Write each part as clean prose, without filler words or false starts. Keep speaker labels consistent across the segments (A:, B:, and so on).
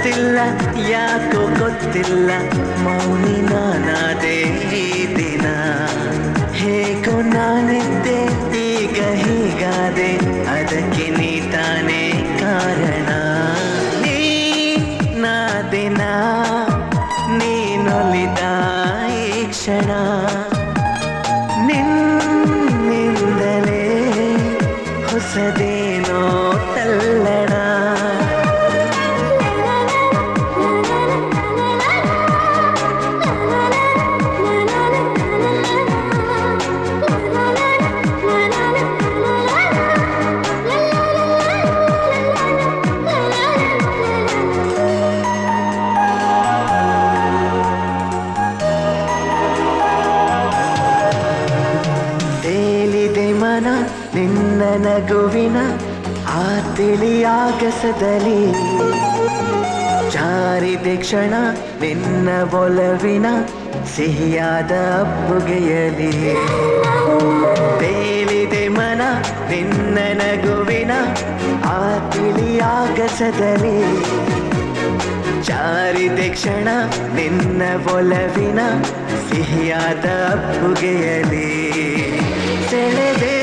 A: ಗೊತ್ತಿಲ್ಲ ಯಾಕೋ ಗೊತ್ತಿಲ್ಲ ಮೌನಿ ನಾನಾದೆ ಈ ದಿನ ಹೇಗೋ ನಾನಿದ್ದೆ ಈಗ ಹೀಗಾದೆ ಅದಕ್ಕೆ ನೀ ತಾನೇ ಕಾರಣ ನೀ ನಾದಿನ ನೀನೊಲಿದ ಈ ಕ್ಷಣ ನಿನ್ನಿಂದಲೇ ಹೊಸದೇನೋ ತಲ್ಲಣ ನಿನ್ನ ನಗುವಿನ ಆ ತಿಳಿಯಾಗಸದಲ್ಲಿ ಜಾರಿದೆ ಕ್ಷಣ ನಿನ್ನ ಒಲವಿನ ಸಿಹಿಯಾದ ಅಪ್ಪುಗೆಯಲಿ ತೇಲಿದೆ ಮನ ನಿನ್ನ ನಗುವಿನ ಆ ತಿಳಿಯಾಗಸದಲ್ಲಿ ಜಾರಿದೆ ಕ್ಷಣ ನಿನ್ನ ಒಲವಿನ ಸಿಹಿಯಾದ ಅಪ್ಪುಗೆಯಲಿ ಸೆಳೆದೆ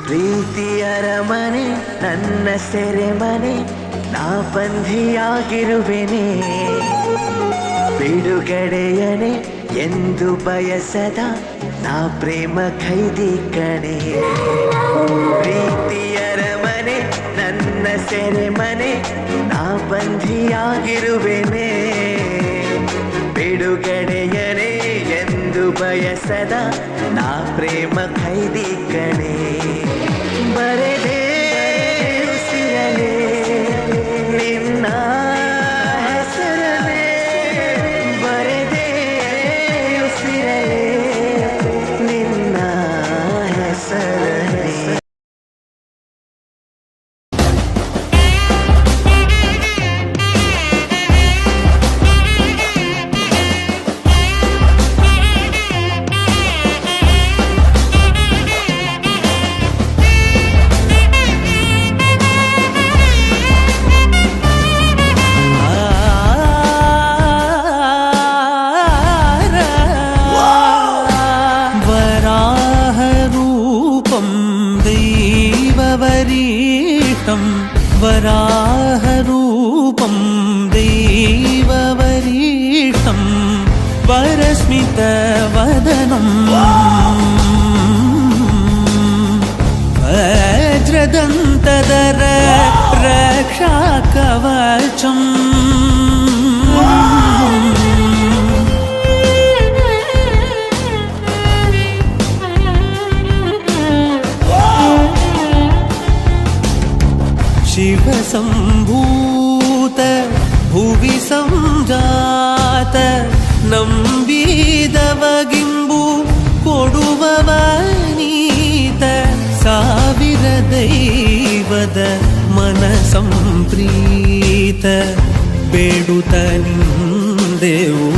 A: ಪ್ರೀತಿಯರ ಮನೆ ನನ್ನ ಸೆರೆಮನೆ ನಾ ಬಂಧಿಯಾಗಿರುವೆನೆ ಬಿಡುಗಡೆಯನೆ ಎಂದು ಬಯಸದ ನಾ ಪ್ರೇಮ ಖೈದಿ ಕಣೆ ಪ್ರೀತಿಯರ ಮನೆ ನನ್ನ ಸೆರೆಮನೆ ನಾ ಬಂಧಿಯಾಗಿರುವೆನೆ ಬಿಡುಗಡೆಯನೆ ಎಂದು ಬಯಸದ ನಾ ಪ್ರೇಮ ಖೈದಿ ಕಣೆ ಬರೆದೆ ಉಸಿರಲೆ ನಿನ್ನ ಹೆಸರಲೆ ಬರೆದೆ ಉಸಿರಲೆ ನಿನ್ನ ಹೆಸರಲೆ
B: वराहरूपं दैववरीष्टं वरस्मितवदनं वज्रदन्तधर रक्षाकवचम् शिवसम्भूत भुवि संजात ನಂಬಿದವಗಿಂಬು ಕೊಡುವವನೀತ ಸಾವಿರ ದೈವದ ಮನ ಸಂಪ್ರೀತ ಬೇಡುತ್ತ ನಿಂದೆವು